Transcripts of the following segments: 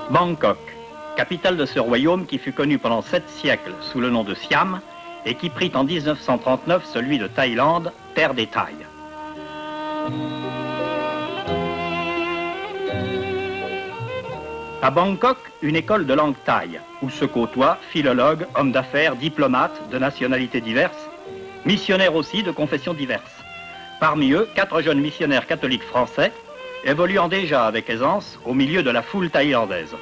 Bangkok, capitale de ce royaume qui fut connu pendant 7 siècles sous le nom de Siam et qui prit en 1939 celui de Thaïlande, terre des Thaïs. À Bangkok, une école de langue thaï, où se côtoient philologues, hommes d'affaires, diplomates de nationalités diverses, missionnaires aussi de confessions diverses. Parmi eux, 4 jeunes missionnaires catholiques français, évoluant déjà avec aisance au milieu de la foule thaïlandaise.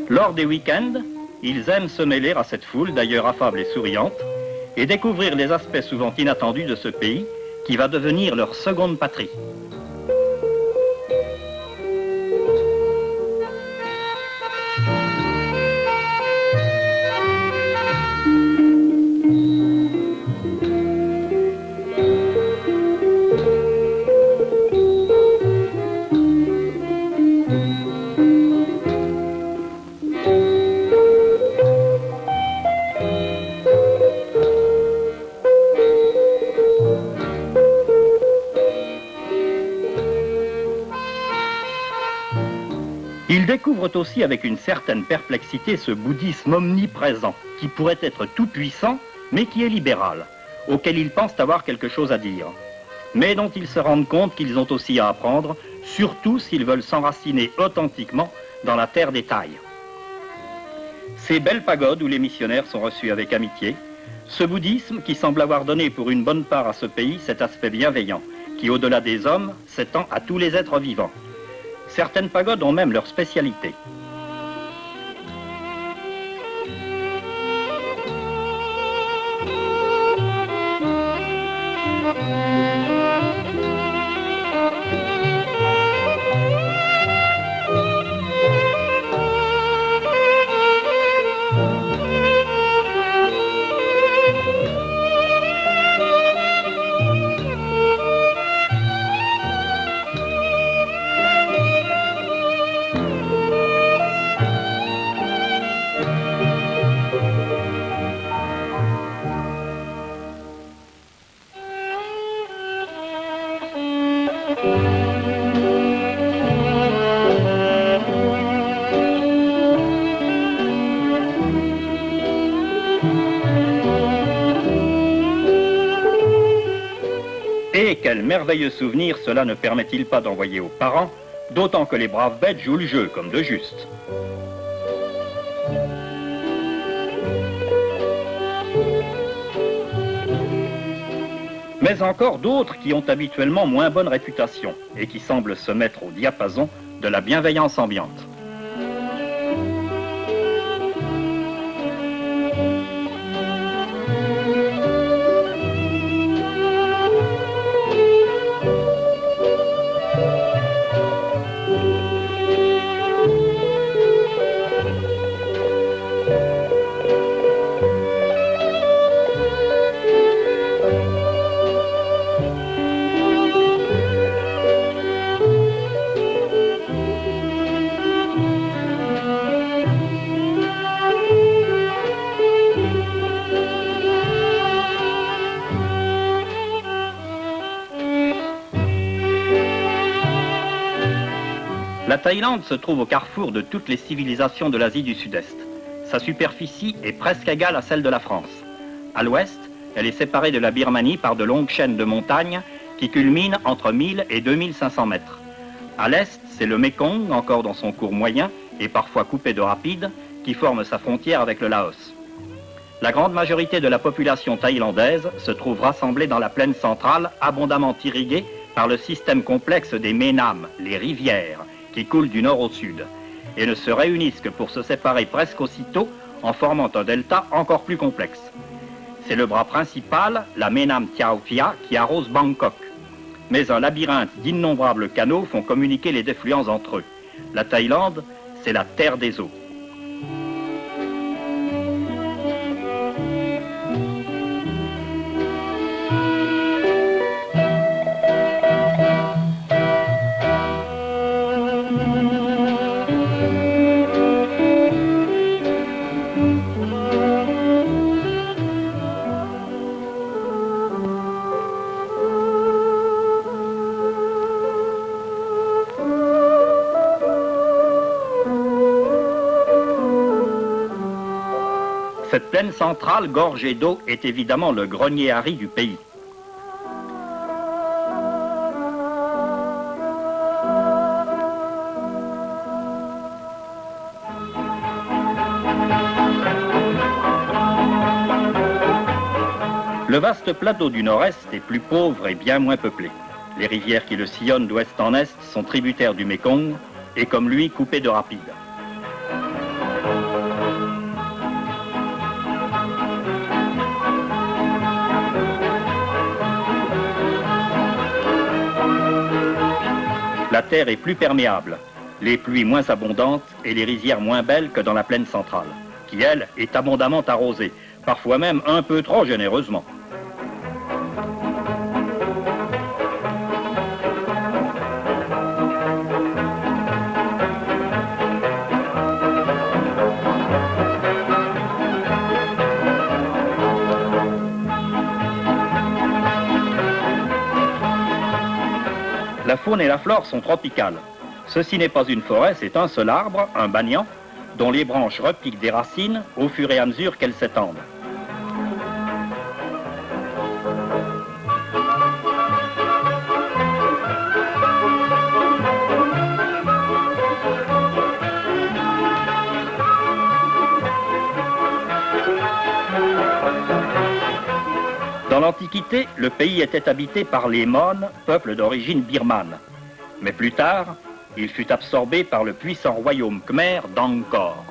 Lors des week-ends, ils aiment se mêler à cette foule, d'ailleurs affable et souriante, et découvrir les aspects souvent inattendus de ce pays qui va devenir leur seconde patrie. Ils découvrent aussi avec une certaine perplexité ce bouddhisme omniprésent, qui pourrait être tout-puissant, mais qui est libéral, auquel ils pensent avoir quelque chose à dire, mais dont ils se rendent compte qu'ils ont aussi à apprendre, surtout s'ils veulent s'enraciner authentiquement dans la terre des Thaïs. Ces belles pagodes où les missionnaires sont reçus avec amitié, ce bouddhisme qui semble avoir donné pour une bonne part à ce pays cet aspect bienveillant, qui au-delà des hommes s'étend à tous les êtres vivants. Certaines pagodes ont même leur spécialité. Et quel merveilleux souvenir cela ne permet-il pas d'envoyer aux parents, d'autant que les braves bêtes jouent le jeu comme de juste. Mais encore d'autres qui ont habituellement moins bonne réputation et qui semblent se mettre au diapason de la bienveillance ambiante. La Thaïlande se trouve au carrefour de toutes les civilisations de l'Asie du Sud-Est. Sa superficie est presque égale à celle de la France. À l'ouest, elle est séparée de la Birmanie par de longues chaînes de montagnes qui culminent entre 1000 et 2500 mètres. À l'est, c'est le Mékong, encore dans son cours moyen et parfois coupé de rapides, qui forme sa frontière avec le Laos. La grande majorité de la population thaïlandaise se trouve rassemblée dans la plaine centrale, abondamment irriguée par le système complexe des Ménam, les rivières, qui coulent du nord au sud, et ne se réunissent que pour se séparer presque aussitôt en formant un delta encore plus complexe. C'est le bras principal, la Menam Tiao Phia, qui arrose Bangkok. Mais un labyrinthe d'innombrables canaux font communiquer les défluents entre eux. La Thaïlande, c'est la terre des eaux. Cette plaine centrale, gorgée d'eau, est évidemment le grenier à riz du pays. Le vaste plateau du nord-est est plus pauvre et bien moins peuplé. Les rivières qui le sillonnent d'ouest en est sont tributaires du Mékong et comme lui coupées de rapides. La terre est plus perméable, les pluies moins abondantes et les rizières moins belles que dans la plaine centrale, qui, elle, est abondamment arrosée, parfois même un peu trop généreusement. La faune et la flore sont tropicales. Ceci n'est pas une forêt, c'est un seul arbre, un banyan, dont les branches repiquent des racines au fur et à mesure qu'elles s'étendent. Dans l'Antiquité, le pays était habité par les Mon, peuple d'origine birmane. Mais plus tard, il fut absorbé par le puissant royaume khmer d'Angkor.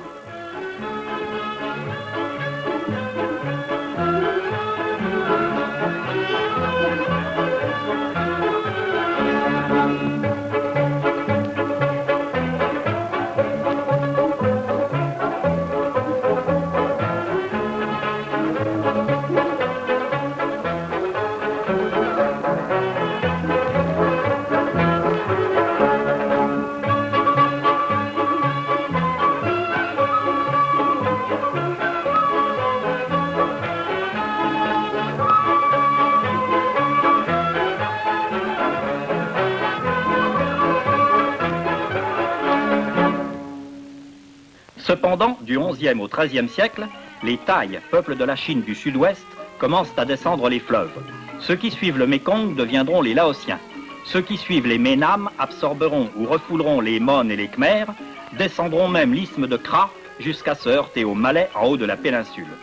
Cependant, du XIe au XIIIe siècle, les Thaïs, peuple de la Chine du sud-ouest, commencent à descendre les fleuves. Ceux qui suivent le Mékong deviendront les Laotiens. Ceux qui suivent les Ménam absorberont ou refouleront les Mon et les Khmers, descendront même l'isthme de Kra jusqu'à se heurter aux Malais en haut de la péninsule.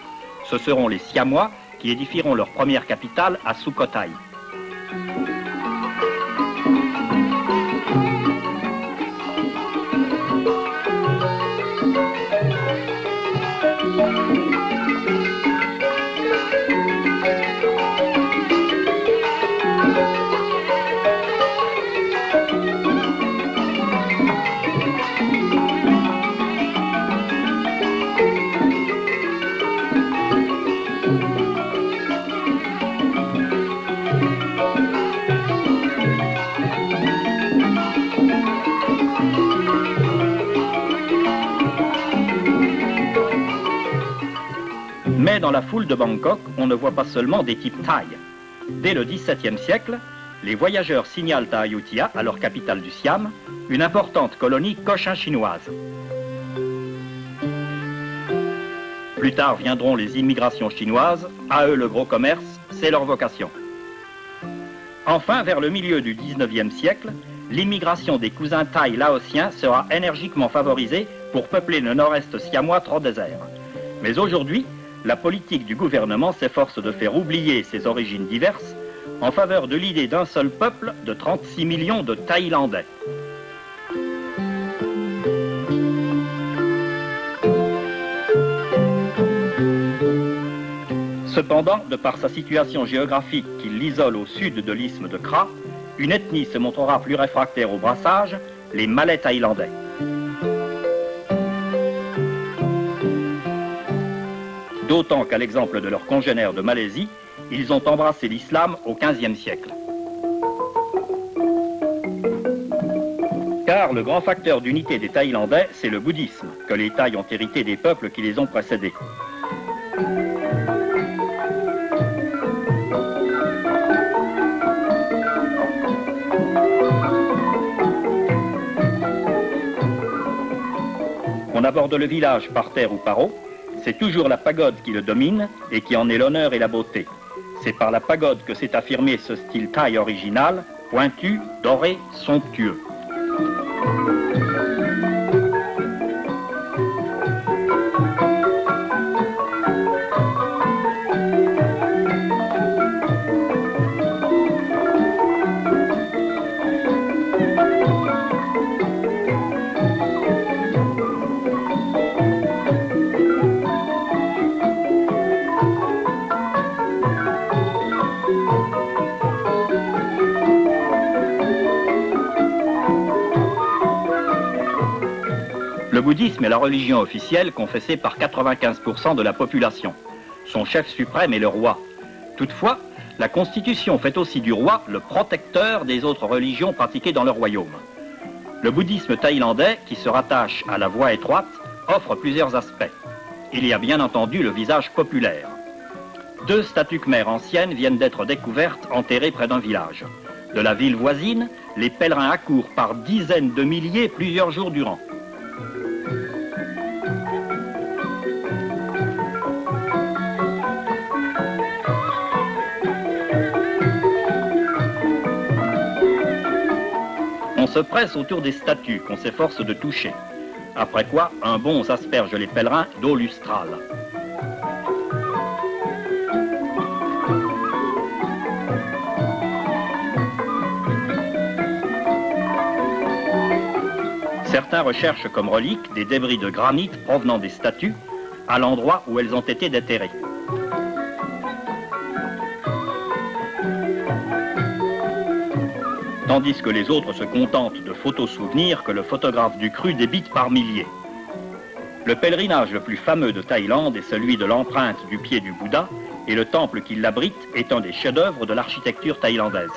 Ce seront les Siamois qui édifieront leur première capitale à Sukhothai. Mais dans la foule de Bangkok, on ne voit pas seulement des types thaïs. Dès le XVIIe siècle, les voyageurs signalent à Ayutthaya, alors capitale du Siam, une importante colonie cochin-chinoise. Plus tard viendront les immigrations chinoises, à eux le gros commerce, c'est leur vocation. Enfin, vers le milieu du XIXe siècle, l'immigration des cousins thaïs laotiens sera énergiquement favorisée pour peupler le nord-est siamois trop désert. Mais aujourd'hui, la politique du gouvernement s'efforce de faire oublier ses origines diverses en faveur de l'idée d'un seul peuple de 36 millions de Thaïlandais. Ce Cependant, de par sa situation géographique qui l'isole au sud de l'isthme de Kra, une ethnie se montrera plus réfractaire au brassage, les Malais thaïlandais. D'autant qu'à l'exemple de leurs congénères de Malaisie, ils ont embrassé l'islam au XVe siècle. Car le grand facteur d'unité des Thaïlandais, c'est le bouddhisme, que les Thaïs ont hérité des peuples qui les ont précédés. On aborde le village par terre ou par eau, c'est toujours la pagode qui le domine et qui en est l'honneur et la beauté. C'est par la pagode que s'est affirmé ce style thaï original, pointu, doré, somptueux. Le bouddhisme est la religion officielle confessée par 95% de la population. Son chef suprême est le roi. Toutefois, la Constitution fait aussi du roi le protecteur des autres religions pratiquées dans le royaume. Le bouddhisme thaïlandais, qui se rattache à la voie étroite, offre plusieurs aspects. Il y a bien entendu le visage populaire. 2 statues khmères anciennes viennent d'être découvertes enterrées près d'un village. De la ville voisine, les pèlerins accourent par dizaines de milliers plusieurs jours durant. On se presse autour des statues qu'on s'efforce de toucher. Après quoi, un bond s'asperge les pèlerins d'eau lustrale. Certains recherchent comme reliques des débris de granit provenant des statues à l'endroit où elles ont été déterrées. Tandis que les autres se contentent de photos souvenirs que le photographe du cru débite par milliers. Le pèlerinage le plus fameux de Thaïlande est celui de l'empreinte du pied du Bouddha, et le temple qui l'abrite est un des chefs-d'œuvre de l'architecture thaïlandaise.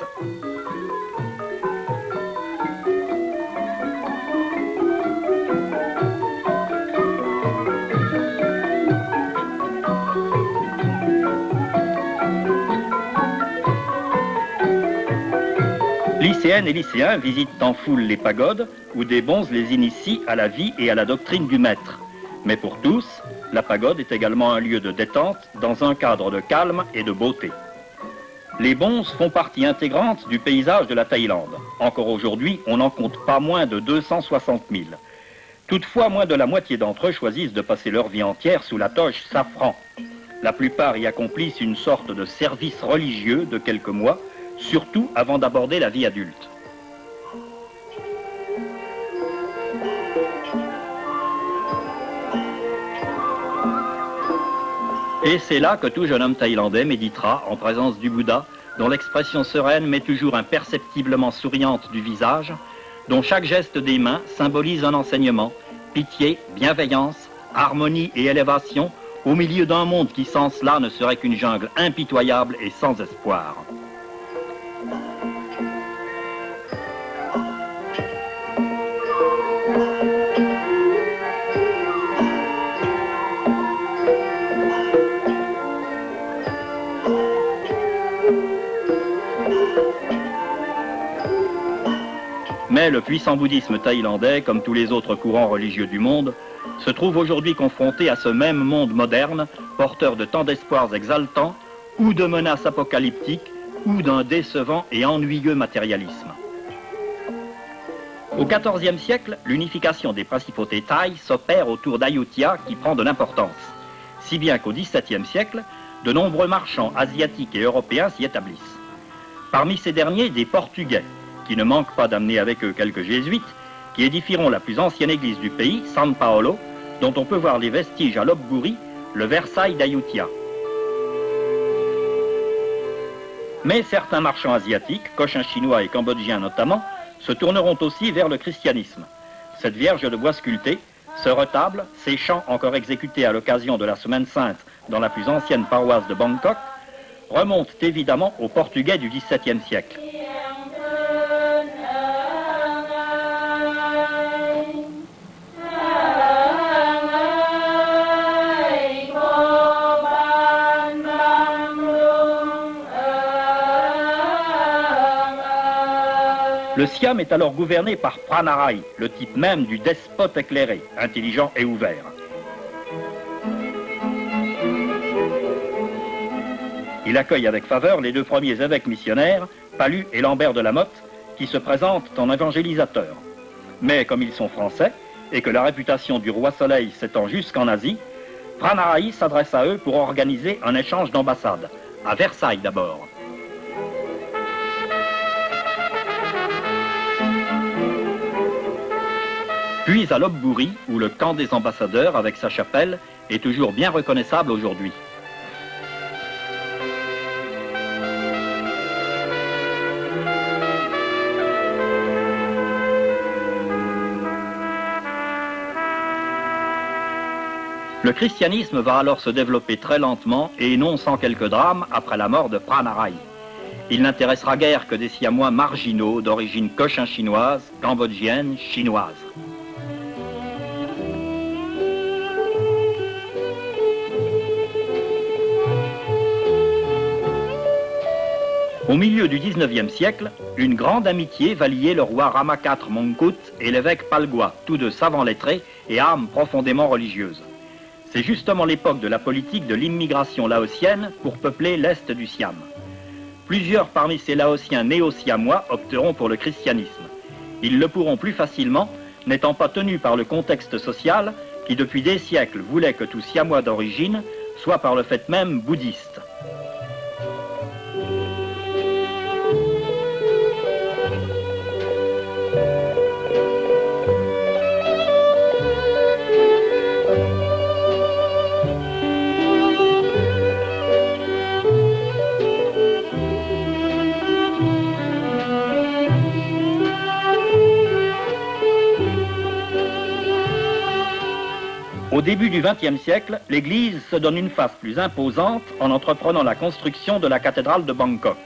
Lycéennes et lycéens visitent en foule les pagodes où des bonzes les initient à la vie et à la doctrine du maître. Mais pour tous, la pagode est également un lieu de détente dans un cadre de calme et de beauté. Les bonzes font partie intégrante du paysage de la Thaïlande. Encore aujourd'hui, on n'en compte pas moins de 260 000. Toutefois, moins de la moitié d'entre eux choisissent de passer leur vie entière sous la toge safran. La plupart y accomplissent une sorte de service religieux de quelques mois, surtout avant d'aborder la vie adulte. Et c'est là que tout jeune homme thaïlandais méditera en présence du Bouddha, dont l'expression sereine mais toujours imperceptiblement souriante du visage, dont chaque geste des mains symbolise un enseignement, pitié, bienveillance, harmonie et élévation, au milieu d'un monde qui sans cela ne serait qu'une jungle impitoyable et sans espoir. Mais le puissant bouddhisme thaïlandais, comme tous les autres courants religieux du monde, se trouve aujourd'hui confronté à ce même monde moderne, porteur de tant d'espoirs exaltants, ou de menaces apocalyptiques, ou d'un décevant et ennuyeux matérialisme. Au XIVe siècle, l'unification des principautés thaïs s'opère autour d'Ayutthaya qui prend de l'importance, si bien qu'au XVIIe siècle, de nombreux marchands asiatiques et européens s'y établissent. Parmi ces derniers, des Portugais, qui ne manquent pas d'amener avec eux quelques jésuites, qui édifieront la plus ancienne église du pays, San Paolo, dont on peut voir les vestiges à Lopburi, le Versailles d'Ayutthaya. Mais certains marchands asiatiques, cochins chinois et cambodgiens notamment, se tourneront aussi vers le christianisme. Cette Vierge de bois sculpté, ce retable, ces chants encore exécutés à l'occasion de la Semaine Sainte dans la plus ancienne paroisse de Bangkok, remontent évidemment aux Portugais du XVIIe siècle. Le Siam est alors gouverné par Pranarai, le type même du despote éclairé, intelligent et ouvert. Il accueille avec faveur les deux premiers évêques missionnaires, Palu et Lambert de la Motte, qui se présentent en évangélisateurs. Mais comme ils sont français, et que la réputation du roi Soleil s'étend jusqu'en Asie, Pranarai s'adresse à eux pour organiser un échange d'ambassades, à Versailles d'abord. Puis à Lopburi, où le camp des ambassadeurs, avec sa chapelle, est toujours bien reconnaissable aujourd'hui. Le christianisme va alors se développer très lentement et non sans quelques drames après la mort de Pranarai. Il n'intéressera guère que des Siamois marginaux d'origine cochin chinoise, cambodgienne, chinoise. Au milieu du XIXe siècle, une grande amitié va lier le roi Rama IV Mongkut et l'évêque Palgua, tous deux savants lettrés et âmes profondément religieuses. C'est justement l'époque de la politique de l'immigration laotienne pour peupler l'est du Siam. Plusieurs parmi ces Laotiens néo-siamois opteront pour le christianisme. Ils le pourront plus facilement, n'étant pas tenus par le contexte social qui depuis des siècles voulait que tout Siamois d'origine soit par le fait même bouddhiste. Au début du XXe siècle, l'Église se donne une face plus imposante en entreprenant la construction de la cathédrale de Bangkok.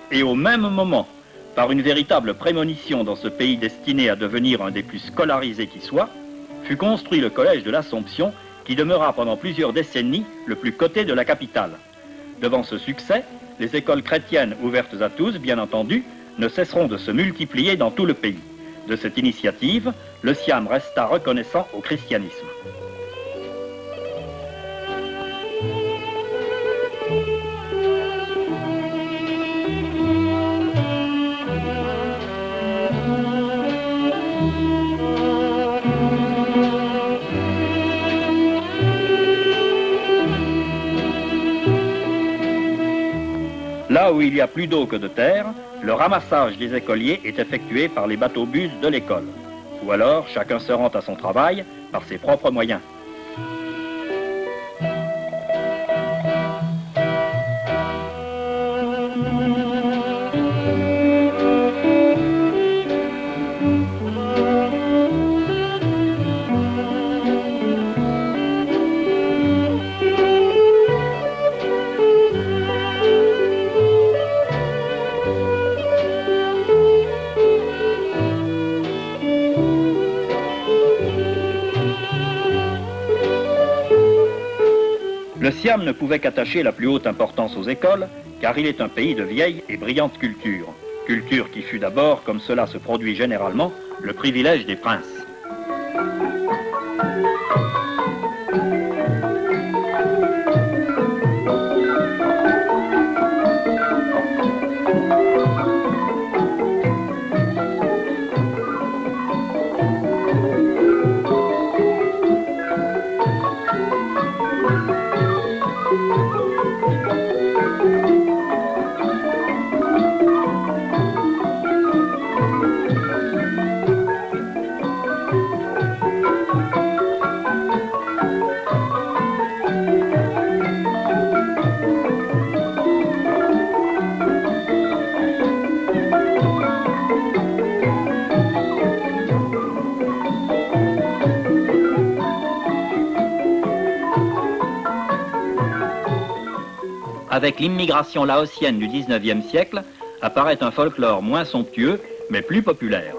Et au même moment, par une véritable prémonition dans ce pays destiné à devenir un des plus scolarisés qui soit, fut construit le collège de l'Assomption qui demeura pendant plusieurs décennies le plus coté de la capitale. Devant ce succès, les écoles chrétiennes ouvertes à tous, bien entendu, ne cesseront de se multiplier dans tout le pays. De cette initiative, le Siam resta reconnaissant au christianisme. Là où il y a plus d'eau que de terre, le ramassage des écoliers est effectué par les bateaux-bus de l'école. Ou alors, chacun se rend à son travail par ses propres moyens. Le Siam ne pouvait qu'attacher la plus haute importance aux écoles, car il est un pays de vieille et brillante culture. Culture qui fut d'abord, comme cela se produit généralement, le privilège des princes. Avec l'immigration laotienne du 19e siècle, apparaît un folklore moins somptueux, mais plus populaire.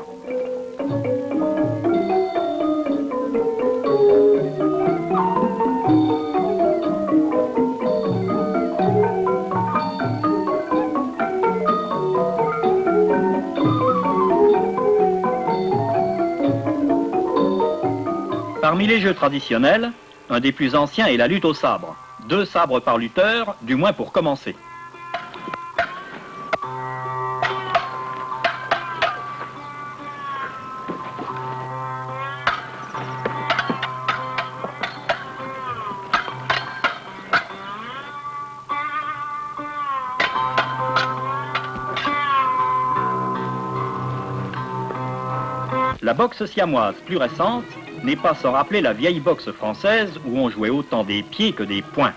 Parmi les jeux traditionnels, un des plus anciens est la lutte au sabre. 2 sabres par lutteur, du moins pour commencer. La boxe siamoise plus récente n'est pas sans rappeler la vieille boxe française où on jouait autant des pieds que des poings.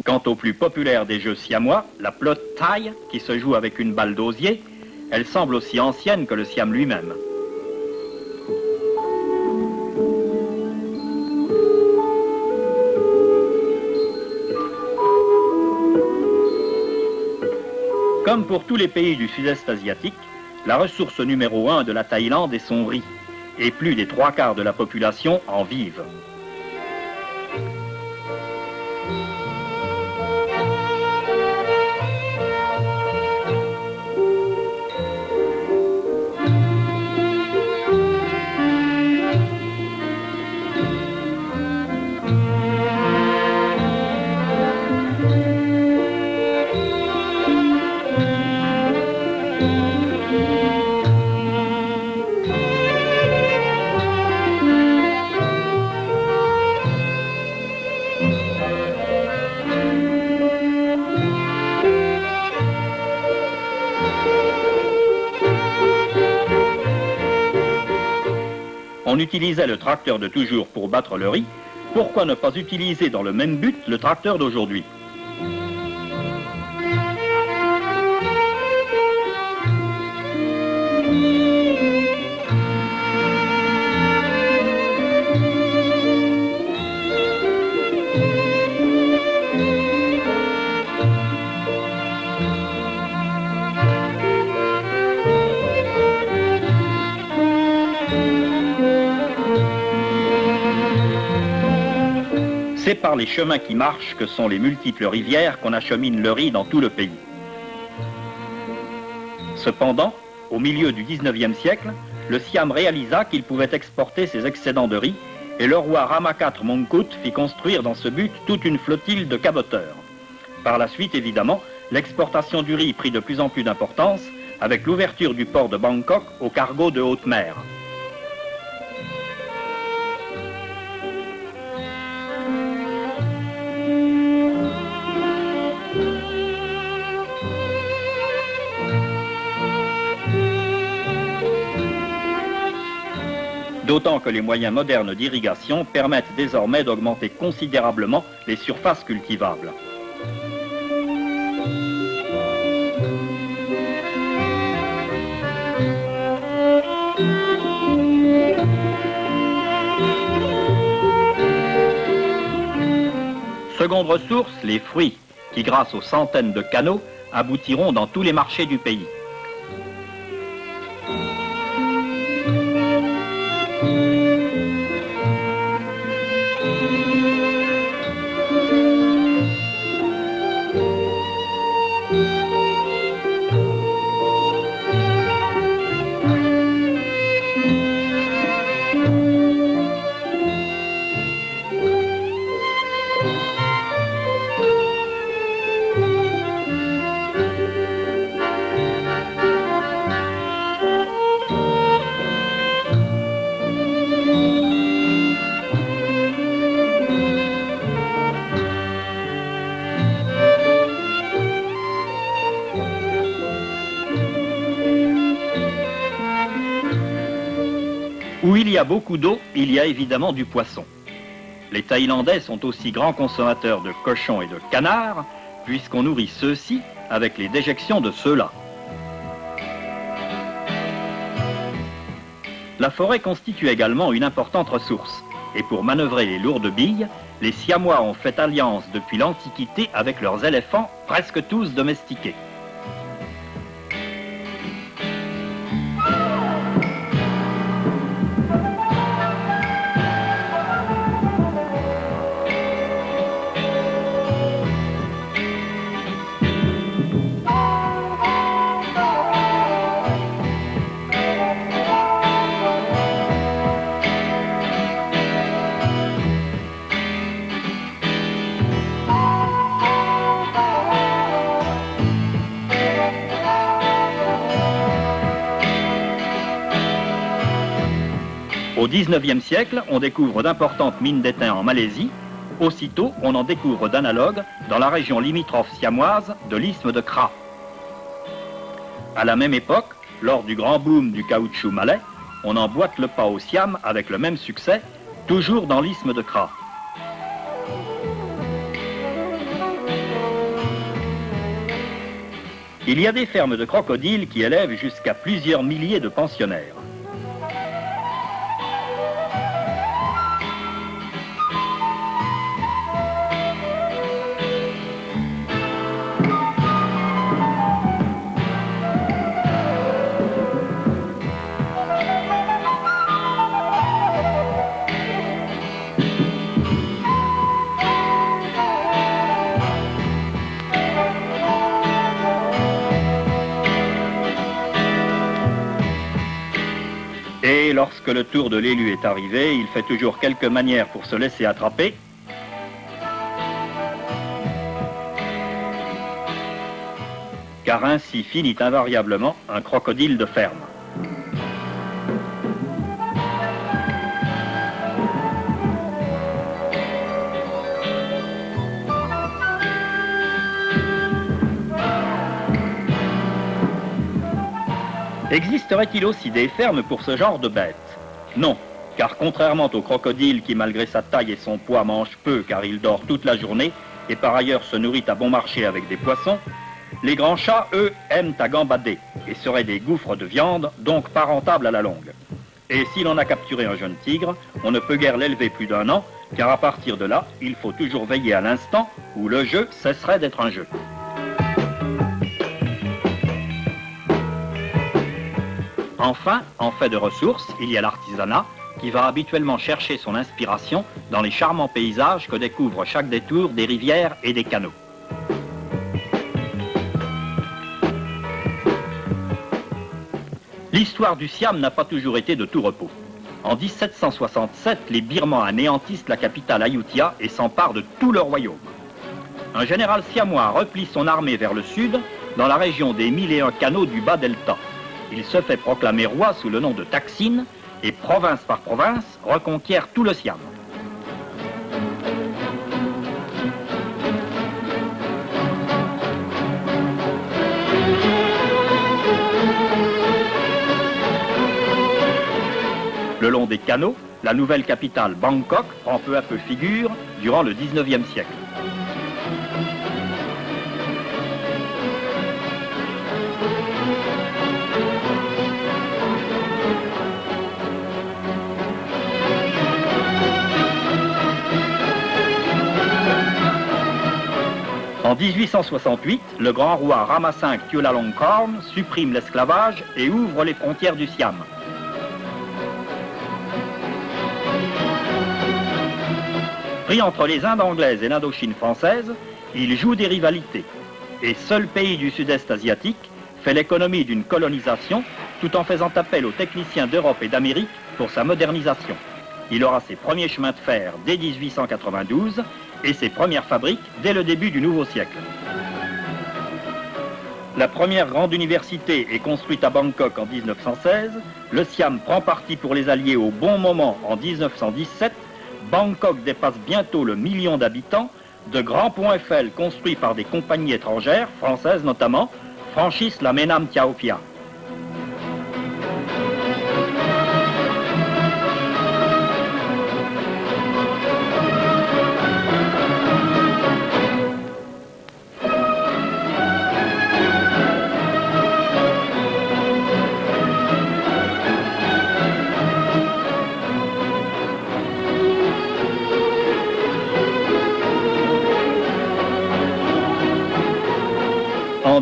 Quant au plus populaire des jeux siamois, la pelote taille, qui se joue avec une balle d'osier, elle semble aussi ancienne que le Siam lui-même. Comme pour tous les pays du sud-est asiatique, la ressource numéro 1 de la Thaïlande est son riz, et plus des 3/4 de la population en vivent. On utilisait le tracteur de toujours pour battre le riz, pourquoi ne pas utiliser dans le même but le tracteur d'aujourd'hui? C'est par les chemins qui marchent que sont les multiples rivières qu'on achemine le riz dans tout le pays. Cependant, au milieu du 19e siècle, le Siam réalisa qu'il pouvait exporter ses excédents de riz et le roi Rama IV Mongkut fit construire dans ce but toute une flottille de caboteurs. Par la suite, évidemment, l'exportation du riz prit de plus en plus d'importance avec l'ouverture du port de Bangkok aux cargos de haute mer. D'autant que les moyens modernes d'irrigation permettent désormais d'augmenter considérablement les surfaces cultivables. Seconde ressource, les fruits, qui grâce aux centaines de canaux aboutiront dans tous les marchés du pays. Où il y a beaucoup d'eau, il y a évidemment du poisson. Les Thaïlandais sont aussi grands consommateurs de cochons et de canards, puisqu'on nourrit ceux-ci avec les déjections de ceux-là. La forêt constitue également une importante ressource, et pour manœuvrer les lourdes billes, les Siamois ont fait alliance depuis l'Antiquité avec leurs éléphants, presque tous domestiqués. Au XIXe siècle, on découvre d'importantes mines d'étain en Malaisie. Aussitôt, on en découvre d'analogues dans la région limitrophe siamoise de l'isthme de Kra. À la même époque, lors du grand boom du caoutchouc malais, on emboîte le pas au Siam avec le même succès, toujours dans l'isthme de Kra. Il y a des fermes de crocodiles qui élèvent jusqu'à plusieurs milliers de pensionnaires. Et lorsque le tour de l'élu est arrivé, il fait toujours quelques manières pour se laisser attraper. Car ainsi finit invariablement un crocodile de ferme. Existerait-il aussi des fermes pour ce genre de bêtes? Non, car contrairement au crocodile qui, malgré sa taille et son poids, mange peu car il dort toute la journée et par ailleurs se nourrit à bon marché avec des poissons, les grands chats, eux, aiment à gambader et seraient des gouffres de viande, donc pas rentables à la longue. Et si l'on a capturé un jeune tigre, on ne peut guère l'élever plus d'1 an, car à partir de là, il faut toujours veiller à l'instant où le jeu cesserait d'être un jeu. Enfin, en fait de ressources, il y a l'artisanat qui va habituellement chercher son inspiration dans les charmants paysages que découvre chaque détour des rivières et des canaux. L'histoire du Siam n'a pas toujours été de tout repos. En 1767, les Birmans anéantissent la capitale Ayutthaya et s'emparent de tout le royaume. Un général siamois replie son armée vers le sud, dans la région des 1001 canaux du bas-delta. Il se fait proclamer roi sous le nom de Taksin et, province par province, reconquiert tout le Siam. Le long des canaux, la nouvelle capitale Bangkok prend peu à peu figure durant le XIXe siècle. En 1868, le grand roi Rama V Chulalongkorn supprime l'esclavage et ouvre les frontières du Siam. Pris entre les Indes anglaises et l'Indochine française, il joue des rivalités. Et seul pays du sud-est asiatique fait l'économie d'une colonisation tout en faisant appel aux techniciens d'Europe et d'Amérique pour sa modernisation. Il aura ses premiers chemins de fer dès 1892 et ses premières fabriques dès le début du nouveau siècle. La première grande université est construite à Bangkok en 1916, le Siam prend parti pour les Alliés au bon moment en 1917, Bangkok dépasse bientôt le 1 million d'habitants, de grands ponts Eiffel construits par des compagnies étrangères, françaises notamment, franchissent la Menam Tiao Pia.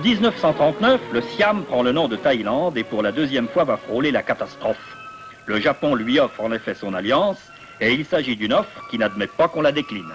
En 1939, le Siam prend le nom de Thaïlande et pour la deuxième fois va frôler la catastrophe. Le Japon lui offre en effet son alliance et il s'agit d'une offre qui n'admet pas qu'on la décline.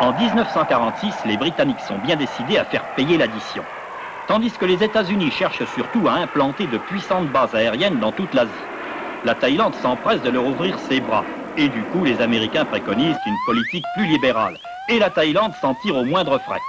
En 1946, les Britanniques sont bien décidés à faire payer l'addition. Tandis que les États-Unis cherchent surtout à implanter de puissantes bases aériennes dans toute l'Asie. La Thaïlande s'empresse de leur ouvrir ses bras. Et du coup, les Américains préconisent une politique plus libérale. Et la Thaïlande s'en tire au moindre frais.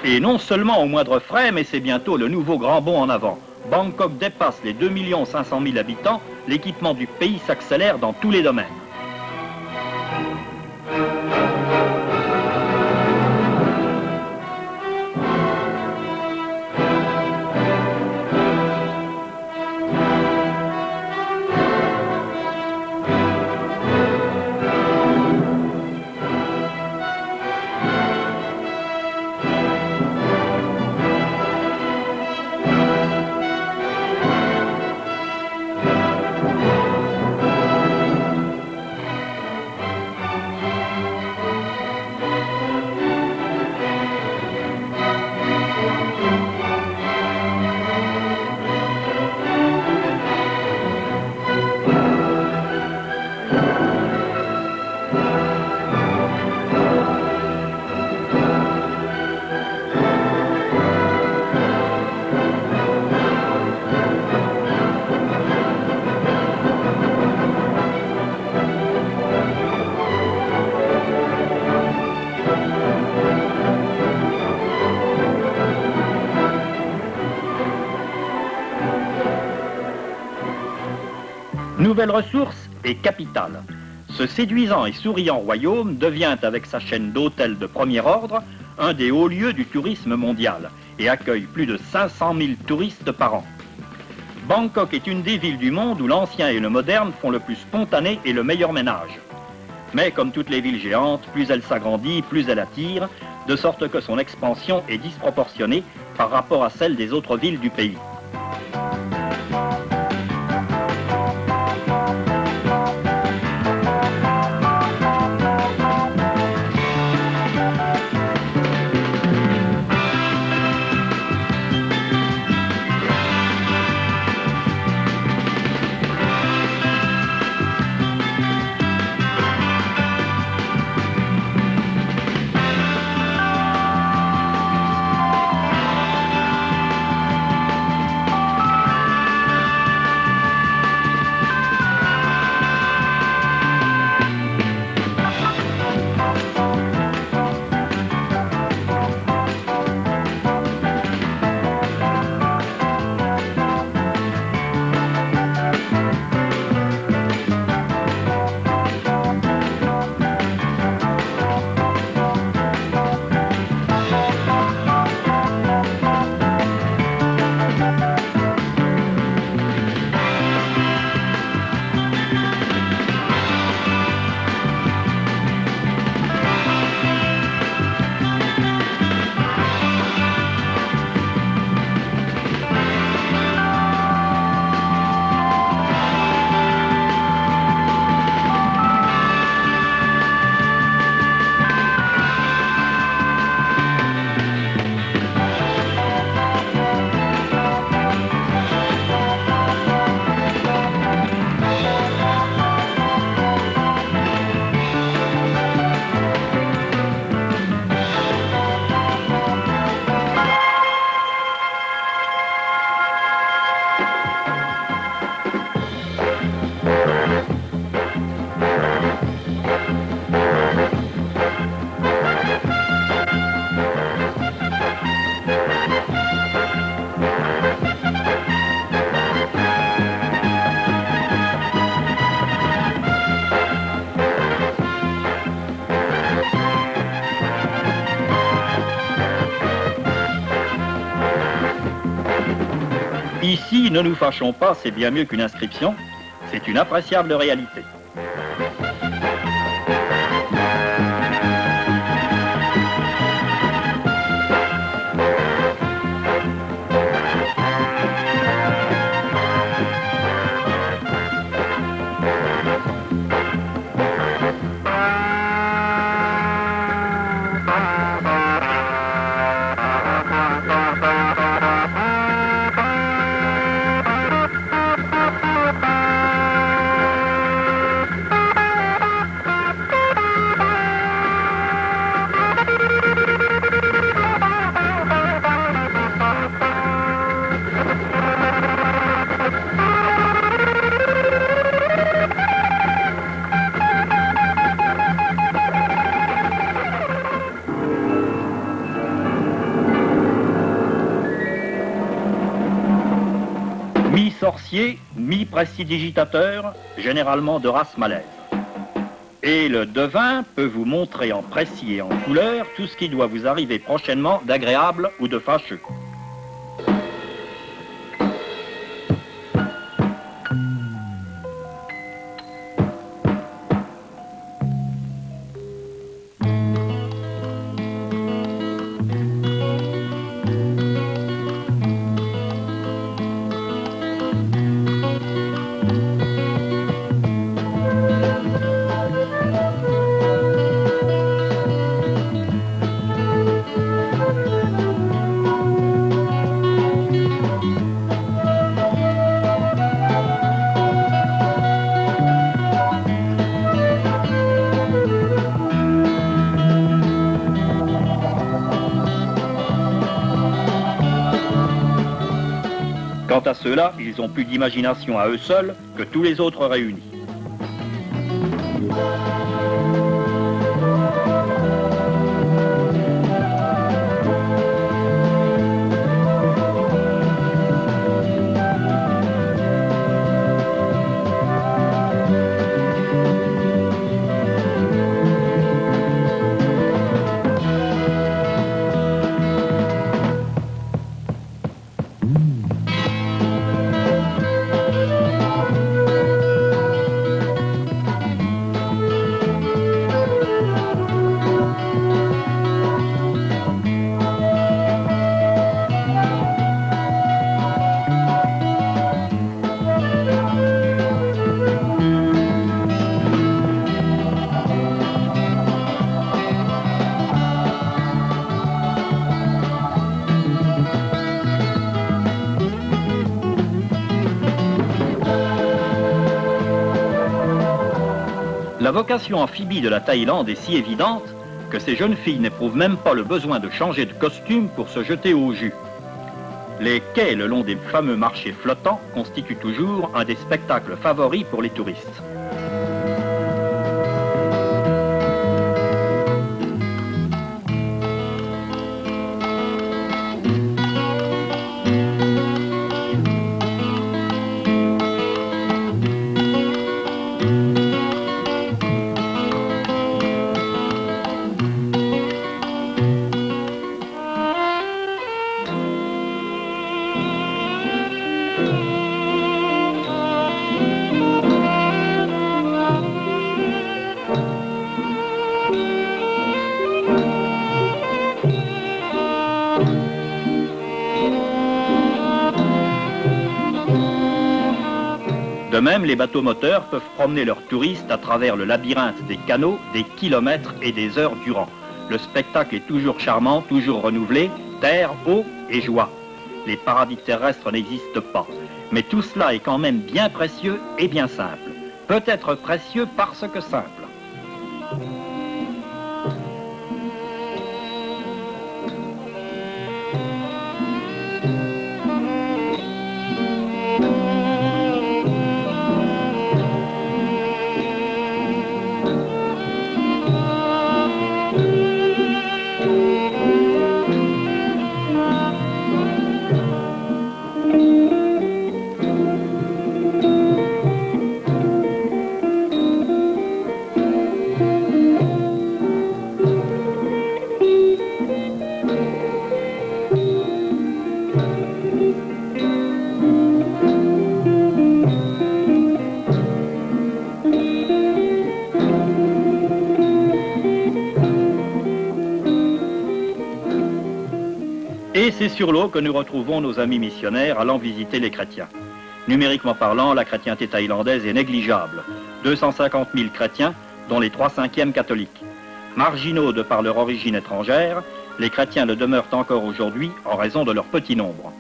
Et non seulement au moindre frais, mais c'est bientôt le nouveau grand bond en avant. Bangkok dépasse les 2 500 000 habitants, l'équipement du pays s'accélère dans tous les domaines. Nouvelle ressource et capitale. Ce séduisant et souriant royaume devient, avec sa chaîne d'hôtels de premier ordre, un des hauts lieux du tourisme mondial et accueille plus de 500 000 touristes par an. Bangkok est une des villes du monde où l'ancien et le moderne font le plus spontané et le meilleur ménage. Mais comme toutes les villes géantes, plus elle s'agrandit, plus elle attire, de sorte que son expansion est disproportionnée par rapport à celle des autres villes du pays. Ici, ne nous fâchons pas, c'est bien mieux qu'une inscription, c'est une appréciable réalité. Mi-sorcier, mi-prestidigitateur, généralement de race malaise. Et le devin peut vous montrer en précis et en couleur tout ce qui doit vous arriver prochainement d'agréable ou de fâcheux. Quant à ceux-là, ils ont plus d'imagination à eux seuls que tous les autres réunis. La vocation amphibie de la Thaïlande est si évidente que ces jeunes filles n'éprouvent même pas le besoin de changer de costume pour se jeter au jus. Les quais le long des fameux marchés flottants constituent toujours un des spectacles favoris pour les touristes. De même, les bateaux moteurs peuvent promener leurs touristes à travers le labyrinthe des canaux, des kilomètres et des heures durant. Le spectacle est toujours charmant, toujours renouvelé, terre, eau et joie. Les paradis terrestres n'existent pas. Mais tout cela est quand même bien précieux et bien simple. Peut-être précieux parce que simple. Et c'est sur l'eau que nous retrouvons nos amis missionnaires allant visiter les chrétiens. Numériquement parlant, la chrétienté thaïlandaise est négligeable. 250 000 chrétiens, dont les 3/5 catholiques. Marginaux de par leur origine étrangère, les chrétiens le demeurent encore aujourd'hui en raison de leur petit nombre.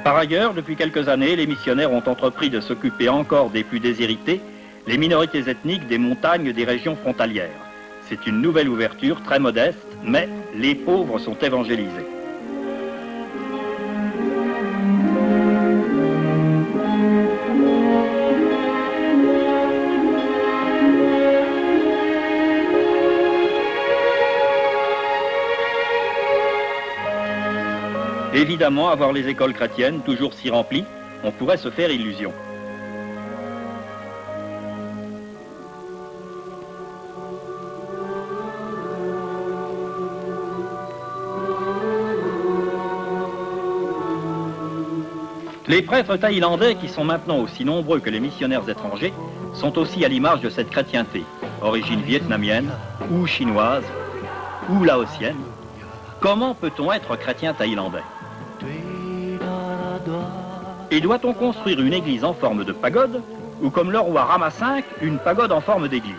Par ailleurs, depuis quelques années, les missionnaires ont entrepris de s'occuper encore des plus déshérités, les minorités ethniques des montagnes des régions frontalières. C'est une nouvelle ouverture très modeste, mais les pauvres sont évangélisés. Évidemment, avoir les écoles chrétiennes toujours si remplies, on pourrait se faire illusion. Les prêtres thaïlandais, qui sont maintenant aussi nombreux que les missionnaires étrangers, sont aussi à l'image de cette chrétienté, origine vietnamienne, ou chinoise, ou laotienne. Comment peut-on être chrétien thaïlandais ? Et doit-on construire une église en forme de pagode, ou comme le roi Rama V, une pagode en forme d'église?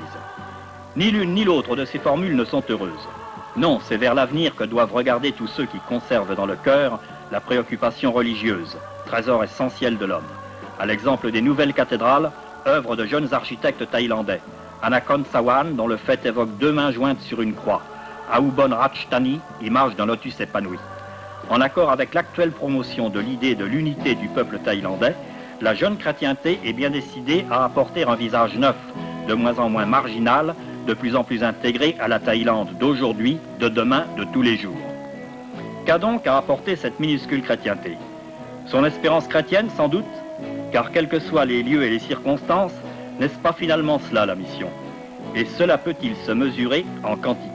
Ni l'une ni l'autre de ces formules ne sont heureuses. Non, c'est vers l'avenir que doivent regarder tous ceux qui conservent dans le cœur la préoccupation religieuse, trésor essentiel de l'homme. À l'exemple des nouvelles cathédrales, œuvre de jeunes architectes thaïlandais. Anakhon Sawan, dont le fait évoque 2 mains jointes sur une croix. Aubon Ratchathani, image d'un lotus épanoui. En accord avec l'actuelle promotion de l'idée de l'unité du peuple thaïlandais, la jeune chrétienté est bien décidée à apporter un visage neuf, de moins en moins marginal, de plus en plus intégré à la Thaïlande d'aujourd'hui, de demain, de tous les jours. Qu'a donc à apporter cette minuscule chrétienté? Son espérance chrétienne, sans doute, car quels que soient les lieux et les circonstances, n'est-ce pas finalement cela la mission? Et cela peut-il se mesurer en quantité?